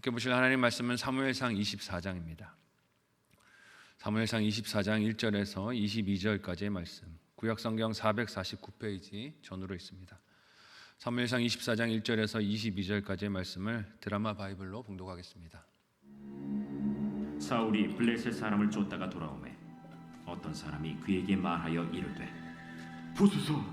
함께 보실 하나님 말씀은 사무엘상 24장입니다. 사무엘상 24장 1절에서 22절까지의 말씀, 구약성경 449페이지 전으로 있습니다. 사무엘상 24장 1절에서 22절까지의 말씀을 드라마 바이블로 봉독하겠습니다. 사울이 블레셋 사람을 쫓다가 돌아오매 어떤 사람이 그에게 말하여 이르되, 보소서,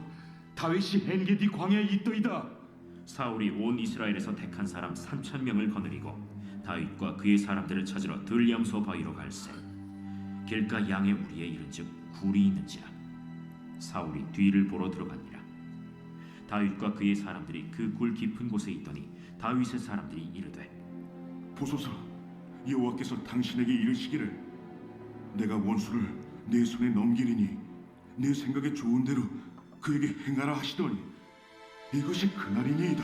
다윗이 엔게디 광야에 있더이다. 사울이 온 이스라엘에서 택한 사람 3,000명을 거느리고 다윗과 그의 사람들을 찾으러 들량소 바위로 갈새 길가 양의 우리에 이른즉 굴이 있는지라. 사울이 뒤를 보러 들어가니라. 다윗과 그의 사람들이 그 굴 깊은 곳에 있더니 다윗의 사람들이 이르되, 보소서, 여호와께서 당신에게 이르시기를 내가 원수를 내 손에 넘기리니 내 생각에 좋은 대로 그에게 행하라 하시더니 이것이 그날이니이다.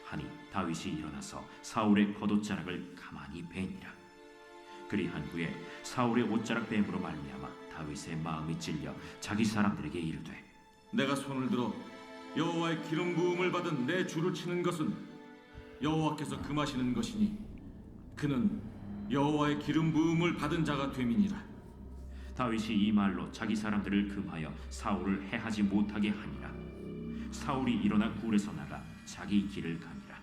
하니 다윗이 일어나서 사울의 겉옷자락을 가만히 베니라. 그리한 후에 사울의 옷자락 뱀으로 말미암아 다윗의 마음이 찔려 자기 사람들에게 이르되, 내가 손을 들어 여호와의 기름 부음을 받은 내 주를 치는 것은 여호와께서 금하시는 것이니 그는 여호와의 기름 부음을 받은 자가 됨이니라. 다윗이 이 말로 자기 사람들을 금하여 사울을 해하지 못하게 하니라. 사울이 일어나 굴에서 나가 자기 길을 가니라.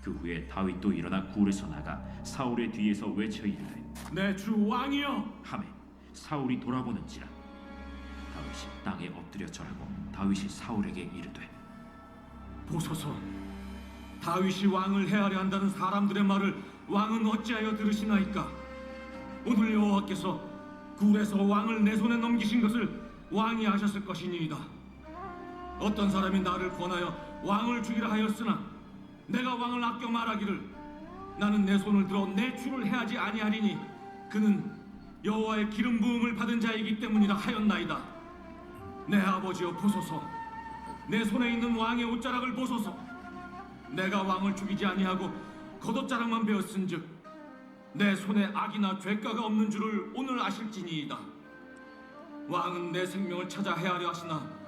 그 후에 다윗도 일어나 굴에서 나가 사울의 뒤에서 외쳐 이르되, 내 주 왕이여. 하매 사울이 돌아보는지라. 다윗이 땅에 엎드려 절하고 다윗이 사울에게 이르되, 보소서, 다윗이 왕을 해하려 한다는 사람들의 말을 왕은 어찌하여 들으시나이까? 오늘 여호와께서 굴에서 왕을 내 손에 넘기신 것을 왕이 아셨을 것이니이다. 어떤 사람이 나를 권하여 왕을 죽이라 하였으나 내가 왕을 아껴 말하기를 나는 내 손을 들어 내 주를 해하지 아니하리니 그는 여호와의 기름 부음을 받은 자이기 때문이라 하였나이다. 내 아버지여, 보소서, 내 손에 있는 왕의 옷자락을 보소서. 내가 왕을 죽이지 아니하고 겉옷자락만 베었은즉 내 손에 악이나 죄가가 없는 줄을 오늘 아실지니이다. 왕은 내 생명을 찾아 해하려 하시나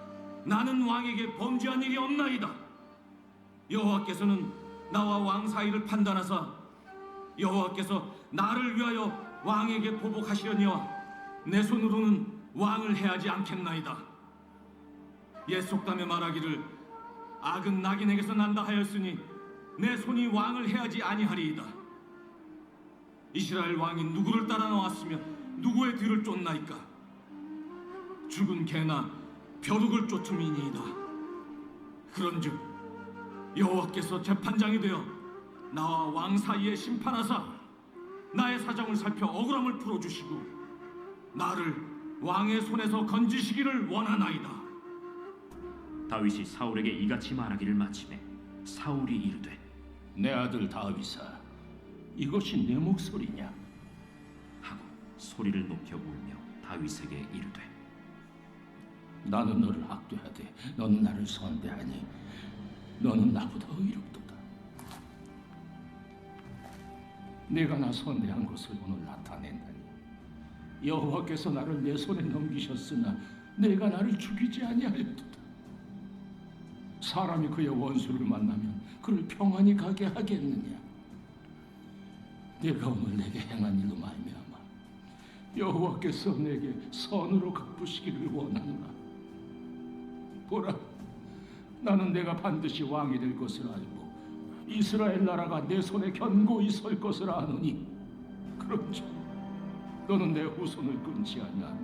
나는 왕에게 범죄한 일이 없나이다. 여호와께서는 나와 왕 사이를 판단하사 여호와께서 나를 위하여 왕에게 보복하시려니와 내 손으로는 왕을 해하지 않겠나이다. 옛 속담에 말하기를 악은 낙인에게서 난다 하였으니 내 손이 왕을 해하지 아니하리이다. 이스라엘 왕이 누구를 따라 나왔으며 누구의 뒤를 쫓나이까? 죽은 개나 벼룩을 쫓음이니이다. 그런즉 여호와께서 재판장이 되어 나와 왕 사이에 심판하사 나의 사정을 살펴 억울함을 풀어주시고 나를 왕의 손에서 건지시기를 원하나이다. 다윗이 사울에게 이같이 말하기를 마치매 사울이 이르되, 내 아들 다윗아, 이것이 내 목소리냐? 하고 소리를 높여 울며 다윗에게 이르되, 나는 너를 학대하되 너는 나를 선대하니 너는 나보다 의롭도다. 내가 나 선대한 것을 오늘 나타낸다니 여호와께서 나를 내 손에 넘기셨으나 내가 나를 죽이지 아니하였도다. 사람이 그의 원수를 만나면 그를 평안히 가게 하겠느냐? 내가 오늘 내게 행한 일로 말미암아 여호와께서 내게 선으로 갚으시기를 원하노라. 보라, 나는 내가 반드시 왕이 될 것을 알고 이스라엘 나라가 내 손에 견고히 설 것을 아노니 그런즉 너는 내 후손을 끊지 아니하며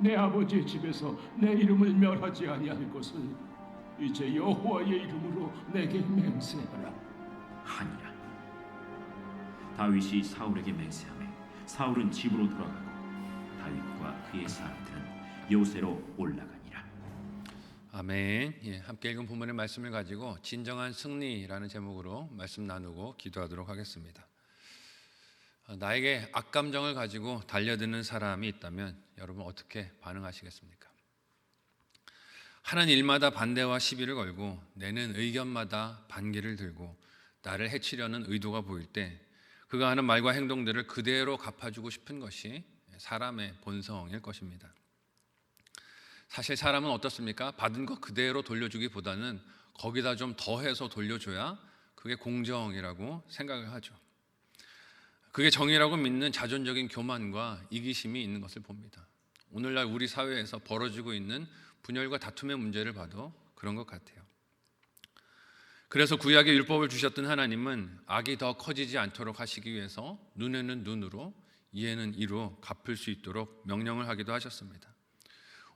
내 아버지의 집에서 내 이름을 멸하지 아니할 것을 이제 여호와의 이름으로 내게 맹세하라 하니라. 다윗이 사울에게 맹세하매 사울은 집으로 돌아가고 다윗과 그의 사람들은 요새로 올라가니라. 아멘. 함께 읽은 본문의 말씀을 가지고 진정한 승리라는 제목으로 말씀 나누고 기도하도록 하겠습니다. 나에게 악감정을 가지고 달려드는 사람이 있다면 여러분 어떻게 반응하시겠습니까? 하는 일마다 반대와 시비를 걸고 내는 의견마다 반기를 들고 나를 해치려는 의도가 보일 때 그가 하는 말과 행동들을 그대로 갚아주고 싶은 것이 사람의 본성일 것입니다. 사실 사람은 어떻습니까? 받은 것 그대로 돌려주기보다는 거기다 좀 더해서 돌려줘야 그게 공정이라고 생각을 하죠. 그게 정의라고 믿는 자존적인 교만과 이기심이 있는 것을 봅니다. 오늘날 우리 사회에서 벌어지고 있는 분열과 다툼의 문제를 봐도 그런 것 같아요. 그래서 구약의 율법을 주셨던 하나님은 악이 더 커지지 않도록 하시기 위해서 눈에는 눈으로 이에는 이로 갚을 수 있도록 명령을 하기도 하셨습니다.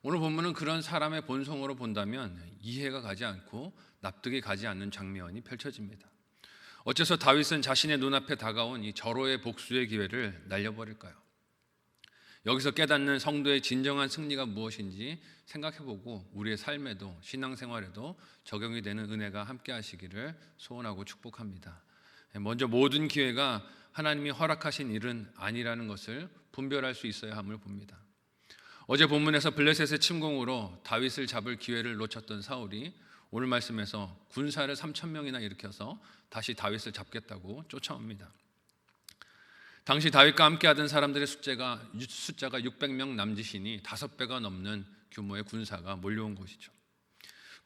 오늘 본문은 그런 사람의 본성으로 본다면 이해가 가지 않고 납득이 가지 않는 장면이 펼쳐집니다. 어째서 다윗은 자신의 눈앞에 다가온 이 절호의 복수의 기회를 날려버릴까요? 여기서 깨닫는 성도의 진정한 승리가 무엇인지 생각해보고 우리의 삶에도 신앙생활에도 적용이 되는 은혜가 함께 하시기를 소원하고 축복합니다. 먼저 모든 기회가 하나님이 허락하신 일은 아니라는 것을 분별할 수 있어야 함을 봅니다. 어제 본문에서 블레셋의 침공으로 다윗을 잡을 기회를 놓쳤던 사울이 오늘 말씀에서 군사를 3,000명이나 일으켜서 다시 다윗을 잡겠다고 쫓아옵니다. 당시 다윗과 함께하던 사람들의 숫자가 600명 남짓이니 5배가 넘는 규모의 군사가 몰려온 것이죠.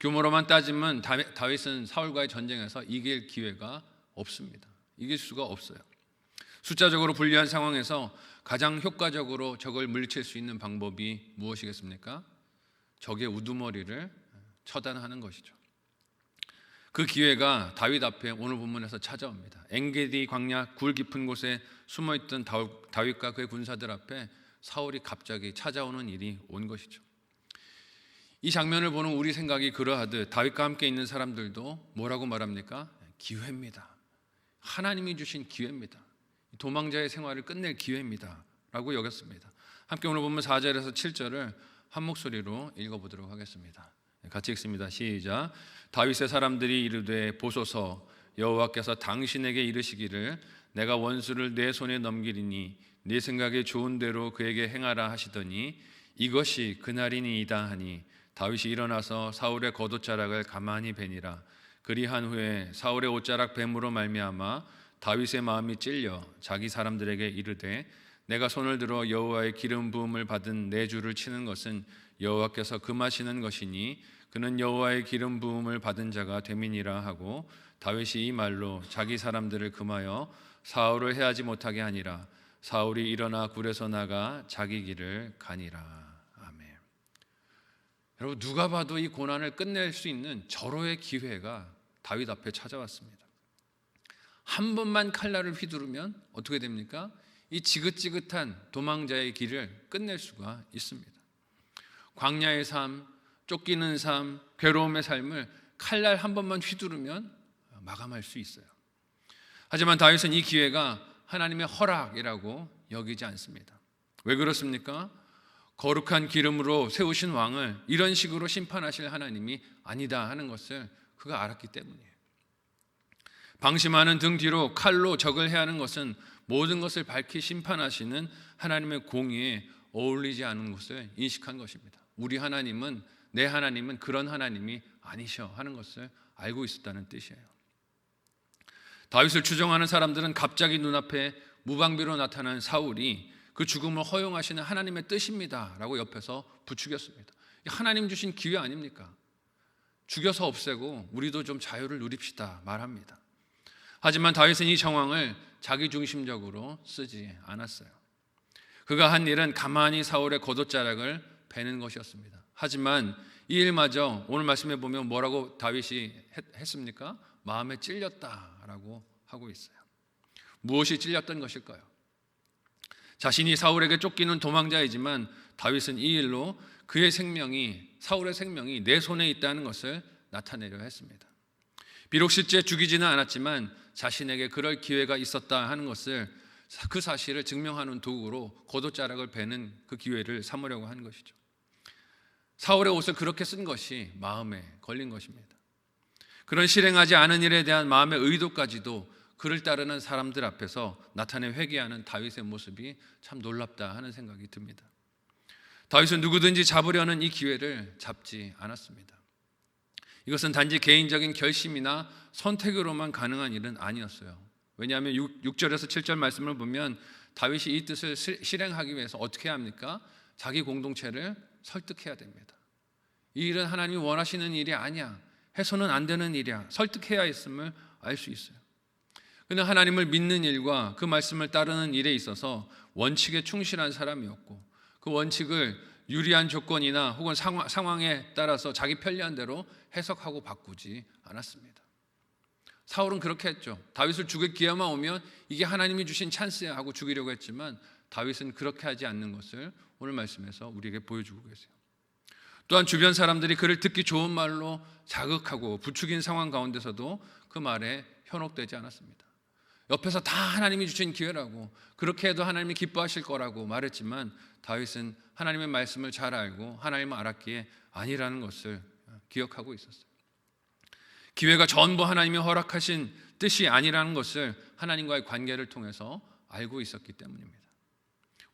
규모로만 따지면 다윗은 사울과의 전쟁에서 이길 기회가 없습니다. 이길 수가 없어요. 숫자적으로 불리한 상황에서 가장 효과적으로 적을 물리칠 수 있는 방법이 무엇이겠습니까? 적의 우두머리를 처단하는 것이죠. 그 기회가 다윗 앞에 오늘 본문에서 찾아옵니다. 엔게디 광야 굴 깊은 곳에 숨어있던 다윗과 그의 군사들 앞에 사울이 갑자기 찾아오는 일이 온 것이죠. 이 장면을 보는 우리 생각이 그러하듯 다윗과 함께 있는 사람들도 뭐라고 말합니까? 기회입니다. 하나님이 주신 기회입니다. 도망자의 생활을 끝낼 기회입니다 라고 여겼습니다. 함께 오늘 보면 4절에서 7절을 한 목소리로 읽어보도록 하겠습니다. 같이 읽습니다. 시작. 다윗의 사람들이 이르되 보소서 여호와께서 당신에게 이르시기를 내가 원수를 내 손에 넘기리니 네 생각에 좋은 대로 그에게 행하라 하시더니 이것이 그날이니이다 하니 다윗이 일어나서 사울의 겉옷자락을 가만히 베니라. 그리한 후에 사울의 옷자락 뱀으로 말미암아 다윗의 마음이 찔려 자기 사람들에게 이르되 내가 손을 들어 여호와의 기름 부음을 받은 내 주를 치는 것은 여호와께서 금하시는 것이니 그는 여호와의 기름 부음을 받은 자가 됨이니라 하고 다윗이 이 말로 자기 사람들을 금하여 사울을 해하지 못하게 하니라. 사울이 일어나 굴에서 나가 자기 길을 가니라. 아멘. 여러분, 누가 봐도 이 고난을 끝낼 수 있는 절호의 기회가 다윗 앞에 찾아왔습니다. 한 번만 칼날을 휘두르면 어떻게 됩니까? 이 지긋지긋한 도망자의 길을 끝낼 수가 있습니다. 광야의 삶, 쫓기는 삶, 괴로움의 삶을 칼날 한 번만 휘두르면 마감할 수 있어요. 하지만 다윗은 이 기회가 하나님의 허락이라고 여기지 않습니다. 왜 그렇습니까? 거룩한 기름으로 세우신 왕을 이런 식으로 심판하실 하나님이 아니다 하는 것을 그가 알았기 때문이에요. 방심하는 등 뒤로 칼로 적을 해하는 것은 모든 것을 밝히 심판하시는 하나님의 공의에 어울리지 않은 것을 인식한 것입니다. 우리 하나님은, 내 하나님은 그런 하나님이 아니셔 하는 것을 알고 있었다는 뜻이에요. 다윗을 추종하는 사람들은 갑자기 눈앞에 무방비로 나타난 사울이 그 죽음을 허용하시는 하나님의 뜻입니다 라고 옆에서 부추겼습니다. 하나님 주신 기회 아닙니까? 죽여서 없애고 우리도 좀 자유를 누립시다 말합니다. 하지만 다윗은 이 정황을 자기중심적으로 쓰지 않았어요. 그가 한 일은 가만히 사울의 겉옷자락을 베는 것이었습니다. 하지만 이 일마저 오늘 말씀해 보면 뭐라고 다윗이 했습니까? 마음에 찔렸다라고 하고 있어요. 무엇이 찔렸던 것일까요? 자신이 사울에게 쫓기는 도망자이지만 다윗은 이 일로 그의 생명이, 사울의 생명이 내 손에 있다는 것을 나타내려 했습니다. 비록 실제 죽이지는 않았지만 자신에게 그럴 기회가 있었다 하는 것을, 그 사실을 증명하는 도구로 겉옷자락을 베는 그 기회를 삼으려고 하는 것이죠. 사울의 옷을 그렇게 쓴 것이 마음에 걸린 것입니다. 그런 실행하지 않은 일에 대한 마음의 의도까지도 그를 따르는 사람들 앞에서 나타내 회개하는 다윗의 모습이 참 놀랍다 하는 생각이 듭니다. 다윗은 누구든지 잡으려는 이 기회를 잡지 않았습니다. 이것은 단지 개인적인 결심이나 선택으로만 가능한 일은 아니었어요. 왜냐하면 6절에서 7절 말씀을 보면 다윗이 이 뜻을 실행하기 위해서 어떻게 해야 합니까? 자기 공동체를 설득해야 됩니다. 이 일은 하나님이 원하시는 일이 아니야, 해서는 안 되는 일이야, 설득해야 했음을 알 수 있어요. 그는 하나님을 믿는 일과 그 말씀을 따르는 일에 있어서 원칙에 충실한 사람이었고, 그 원칙을 유리한 조건이나 혹은 상황에 따라서 자기 편리한 대로 해석하고 바꾸지 않았습니다. 사울은 그렇게 했죠. 다윗을 죽일 기회만 오면 이게 하나님이 주신 찬스야 하고 죽이려고 했지만 다윗은 그렇게 하지 않는 것을 오늘 말씀에서 우리에게 보여주고 계세요. 또한 주변 사람들이 그를 듣기 좋은 말로 자극하고 부추긴 상황 가운데서도 그 말에 현혹되지 않았습니다. 옆에서 다 하나님이 주신 기회라고, 그렇게 해도 하나님이 기뻐하실 거라고 말했지만 다윗은 하나님의 말씀을 잘 알고 하나님을 알았기에 아니라는 것을 기억하고 있었어요. 기회가 전부 하나님이 허락하신 뜻이 아니라는 것을 하나님과의 관계를 통해서 알고 있었기 때문입니다.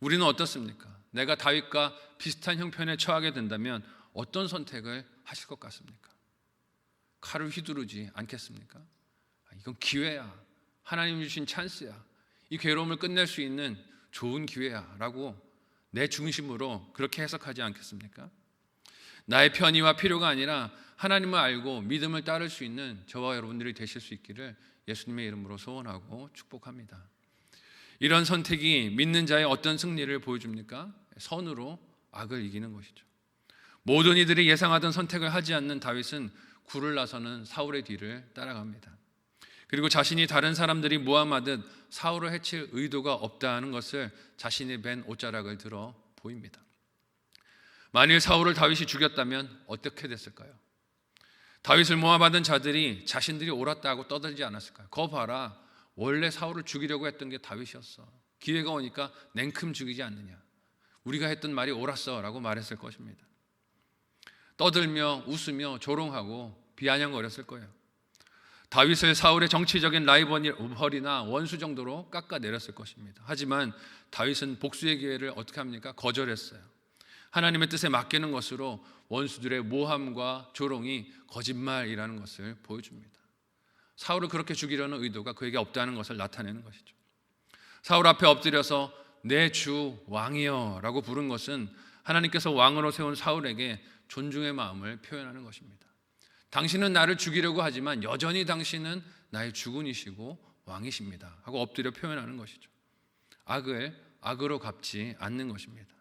우리는 어떻습니까? 내가 다윗과 비슷한 형편에 처하게 된다면 어떤 선택을 하실 것 같습니까? 칼을 휘두르지 않겠습니까? 이건 기회야, 하나님이 주신 찬스야, 이 괴로움을 끝낼 수 있는 좋은 기회야 라고 내 중심으로 그렇게 해석하지 않겠습니까? 나의 편의와 필요가 아니라 하나님을 알고 믿음을 따를 수 있는 저와 여러분들이 되실 수 있기를 예수님의 이름으로 소원하고 축복합니다. 이런 선택이 믿는 자의 어떤 승리를 보여줍니까? 선으로 악을 이기는 것이죠. 모든 이들이 예상하던 선택을 하지 않는 다윗은 굴을 나서는 사울의 뒤를 따라갑니다. 그리고 자신이 다른 사람들이 모함하듯 사울을 해칠 의도가 없다는 것을 자신이 벤 옷자락을 들어 보입니다. 만일 사울을 다윗이 죽였다면 어떻게 됐을까요? 다윗을 모함하던 자들이 자신들이 옳았다고 떠들지 않았을까요? 거 봐라, 원래 사울을 죽이려고 했던 게 다윗이었어. 기회가 오니까 냉큼 죽이지 않느냐, 우리가 했던 말이 옳았어 라고 말했을 것입니다. 떠들며 웃으며 조롱하고 비아냥거렸을 거예요. 다윗을 사울의 정치적인 라이벌이나 원수 정도로 깎아내렸을 것입니다. 하지만 다윗은 복수의 기회를 어떻게 합니까? 거절했어요. 하나님의 뜻에 맡기는 것으로 원수들의 모함과 조롱이 거짓말이라는 것을 보여줍니다. 사울을 그렇게 죽이려는 의도가 그에게 없다는 것을 나타내는 것이죠. 사울 앞에 엎드려서 내 주 왕이여 라고 부른 것은 하나님께서 왕으로 세운 사울에게 존중의 마음을 표현하는 것입니다. 당신은 나를 죽이려고 하지만 여전히 당신은 나의 주군이시고 왕이십니다 하고 엎드려 표현하는 것이죠. 악을 악으로 갚지 않는 것입니다.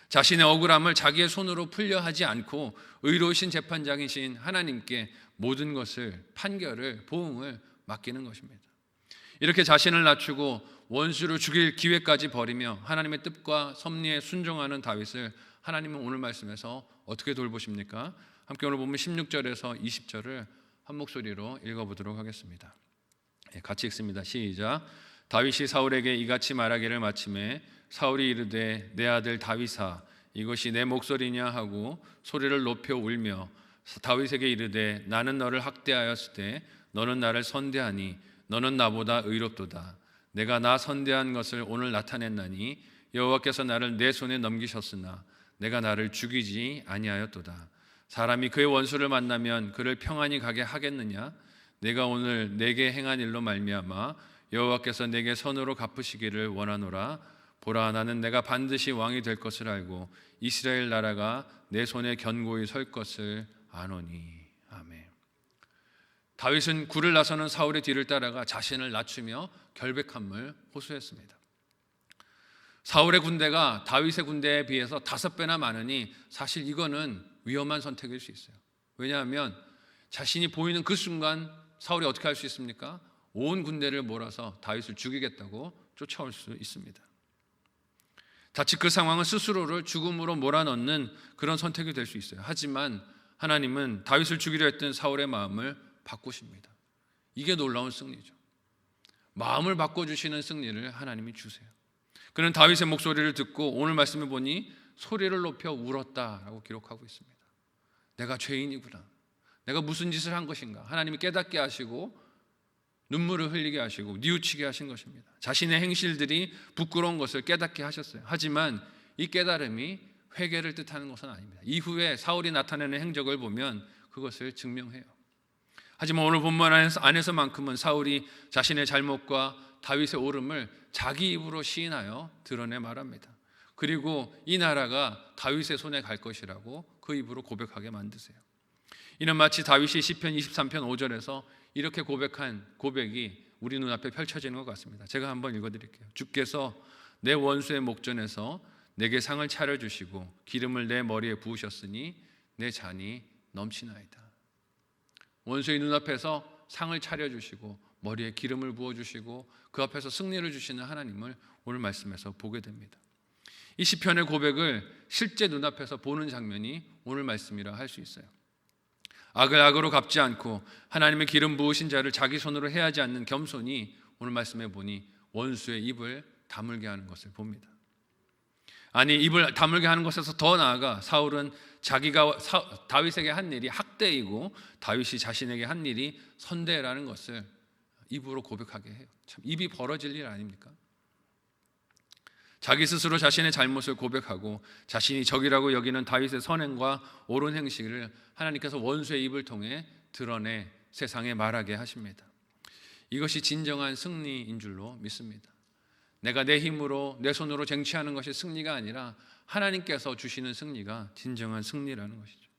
자신의 억울함을 자기의 손으로 풀려 하지 않고 의로우신 재판장이신 하나님께 모든 것을, 판결을, 보응을 맡기는 것입니다. 이렇게 자신을 낮추고 원수를 죽일 기회까지 버리며 하나님의 뜻과 섭리에 순종하는 다윗을 하나님은 오늘 말씀에서 어떻게 돌보십니까? 함께 오늘 보면 16절에서 20절을 한 목소리로 읽어보도록 하겠습니다. 같이 읽습니다. 시작. 다윗이 사울에게 이같이 말하기를 마침에 사울이 이르되 내 아들 다윗아 이것이 내 목소리냐 하고 소리를 높여 울며 다윗에게 이르되 나는 너를 학대하였을 때 너는 나를 선대하니 너는 나보다 의롭도다. 내가 나 선대한 것을 오늘 나타냈나니 여호와께서 나를 내 손에 넘기셨으나 내가 나를 죽이지 아니하였도다. 사람이 그의 원수를 만나면 그를 평안히 가게 하겠느냐? 내가 오늘 내게 행한 일로 말미암아 여호와께서 내게 선으로 갚으시기를 원하노라. 보라, 나는 내가 반드시 왕이 될 것을 알고 이스라엘 나라가 내 손에 견고히 설 것을 아노니. 아멘. 다윗은 굴을 나서는 사울의 뒤를 따라가 자신을 낮추며 결백함을 호소했습니다. 사울의 군대가 다윗의 군대에 비해서 5배나 많으니 사실 이거는 위험한 선택일 수 있어요. 왜냐하면 자신이 보이는 그 순간 사울이 어떻게 할 수 있습니까? 온 군대를 몰아서 다윗을 죽이겠다고 쫓아올 수 있습니다. 자칫 그 상황은 스스로를 죽음으로 몰아넣는 그런 선택이 될 수 있어요. 하지만 하나님은 다윗을 죽이려 했던 사울의 마음을 바꾸십니다. 이게 놀라운 승리죠. 마음을 바꿔주시는 승리를 하나님이 주세요. 그는 다윗의 목소리를 듣고 오늘 말씀을 보니 소리를 높여 울었다라고 기록하고 있습니다. 내가 죄인이구나. 내가 무슨 짓을 한 것인가. 하나님이 깨닫게 하시고 눈물을 흘리게 하시고 뉘우치게 하신 것입니다. 자신의 행실들이 부끄러운 것을 깨닫게 하셨어요. 하지만 이 깨달음이 회개를 뜻하는 것은 아닙니다. 이후에 사울이 나타내는 행적을 보면 그것을 증명해요. 하지만 오늘 본문 안에서만큼은 사울이 자신의 잘못과 다윗의 옳음을 자기 입으로 시인하여 드러내 말합니다. 그리고 이 나라가 다윗의 손에 갈 것이라고 그 입으로 고백하게 만드세요. 이는 마치 다윗이 시편 23편 5절에서 이렇게 고백한 고백이 우리 눈앞에 펼쳐지는 것 같습니다. 제가 한번 읽어드릴게요. 주께서 내 원수의 목전에서 내게 상을 차려주시고 기름을 내 머리에 부으셨으니 내 잔이 넘치나이다. 원수의 눈앞에서 상을 차려주시고 머리에 기름을 부어주시고 그 앞에서 승리를 주시는 하나님을 오늘 말씀에서 보게 됩니다. 이 시편의 고백을 실제 눈앞에서 보는 장면이 오늘 말씀이라 할 수 있어요. 악을 악으로 갚지 않고 하나님의 기름 부으신 자를 자기 손으로 해하지 않는 겸손이 오늘 말씀에 보니 원수의 입을 다물게 하는 것을 봅니다. 아니, 입을 다물게 하는 것에서 더 나아가 사울은 자기가 다윗에게 한 일이 학대이고 다윗이 자신에게 한 일이 선대라는 것을 입으로 고백하게 해요. 참 입이 벌어질 일 아닙니까? 자기 스스로 자신의 잘못을 고백하고 자신이 적이라고 여기는 다윗의 선행과 옳은 행실을 하나님께서 원수의 입을 통해 드러내 세상에 말하게 하십니다. 이것이 진정한 승리인 줄로 믿습니다. 내가 내 힘으로 내 손으로 쟁취하는 것이 승리가 아니라 하나님께서 주시는 승리가 진정한 승리라는 것이죠.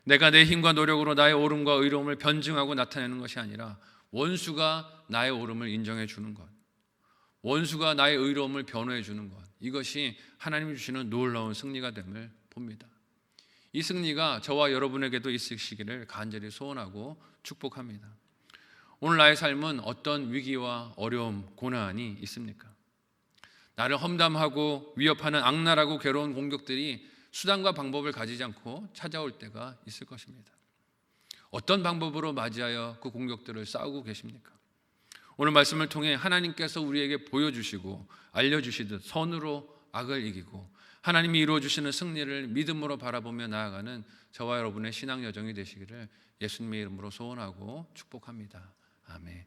내가 내 힘과 노력으로 나의 옳음과 의로움을 변증하고 나타내는 것이 아니라 원수가 나의 옳음을 인정해 주는 것, 원수가 나의 의로움을 변호해 주는 것, 이것이 하나님이 주시는 놀라운 승리가 됨을 봅니다. 이 승리가 저와 여러분에게도 있으시기를 간절히 소원하고 축복합니다. 오늘 나의 삶은 어떤 위기와 어려움, 고난이 있습니까? 나를 험담하고 위협하는 악랄하고 괴로운 공격들이 수단과 방법을 가지지 않고 찾아올 때가 있을 것입니다. 어떤 방법으로 맞이하여 그 공격들을 싸우고 계십니까? 오늘 말씀을 통해 하나님께서 우리에게 보여주시고 알려주시듯 선으로 악을 이기고 하나님이 이루어주시는 승리를 믿음으로 바라보며 나아가는 저와 여러분의 신앙 여정이 되시기를 예수님의 이름으로 소원하고 축복합니다. 아멘.